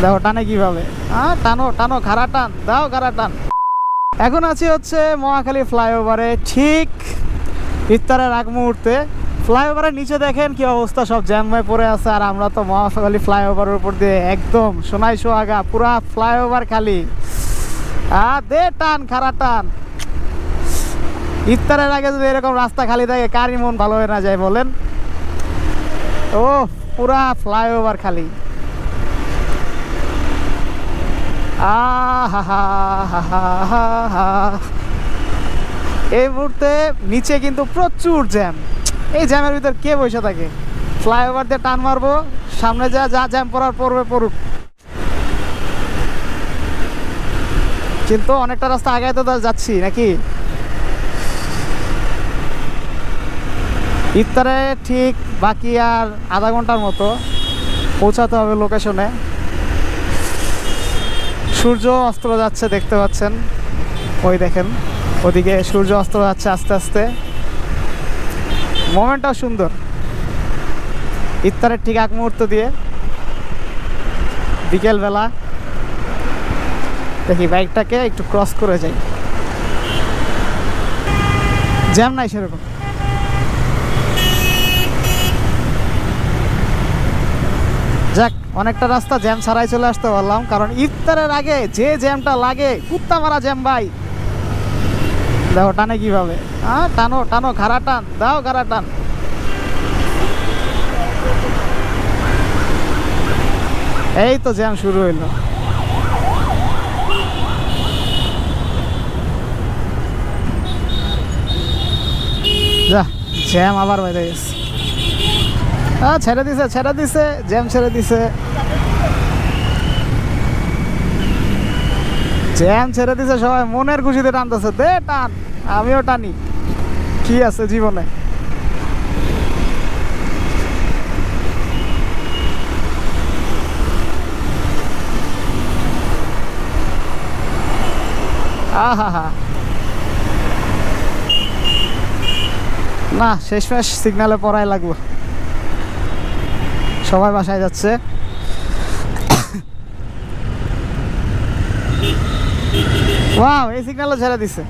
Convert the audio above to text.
দেখো টানে কিভাবে। টানো টানো, খাড়া টান দাও, খাড়া টান। এখন আছি হচ্ছে মহাখালী ফ্লাইওভারে, ঠিক ইফতারের আগ মুহূর্তে। ফ্লাইওভারের নিচে দেখেন কি অবস্থা, সব জ্যাম হয়ে পড়ে আছে। আর আমরা তো মহাখালী ফ্লাইওভারের উপর দিয়ে একদম সোনাই সোহাগা, পুরা ফ্লাইওভার খালি। দে টান, খাড়া টান। ইফতারের আগে যদি এরকম রাস্তা খালি থাকে, কারই মন ভালো হয়ে না যায় বলেন? ও পুরা ফ্লাইওভার খালি। এই মুহূর্তে নিচে কিন্তু প্রচুর জ্যাম। এই জ্যামের ভিতর কে বসে থাকে? ফ্লাইওভার দিয়ে টান মারবো, সামনে যা যা জ্যাম পড়ার পড়বে পড়ুক। কিন্তু অনেকটা রাস্তা আগে তো যাচ্ছি নাকি। ইফতারে ঠিক বাকি আর আধা ঘন্টার মতো পৌঁছাতে হবে লোকেশনে। সূর্য অস্ত যাচ্ছে, দেখতে পাচ্ছেন। ওই দেখেন ওদিকে সূর্য অস্ত যাচ্ছে আস্তে আস্তে। মোমেন্টটাও সুন্দর। ইফতারের ঠিক আগ মুহূর্ত দিয়ে বিকেলবেলা দেখি বাইকটাকে একটু ক্রস করে যাই। জ্যাম নাই সেরকম। যাক, অনেকটা রাস্তা জ্যাম ছাড়াই চলে আসতে পারলাম, কারণ ইফতারের আগে যে জ্যামটা লাগে, কুত্তা মারা জ্যাম ভাই। দেখো টানে কিভাবে। টানো টানো, খাড়া টান দাও, খাড়া টান। এই তো জ্যাম শুরু হইল। যা, জ্যাম আবার বেড়ে গেছে। ছেড়ে দিছে, ছেড়ে দিছে, জ্যাম ছেড়ে দিছে, জ্যাম ছেড়ে দিছে। সবাই মনের খুশিতে টানতেছে, দে টান, আমিও টানি। কি আছে জীবনে? আহা না, শেষমেশ সিগন্যালে পড়াই লাগলো। সবাই বাসায় যাচ্ছে। ওয়াও, এই সিগন্যালও ছেড়ে দিছে।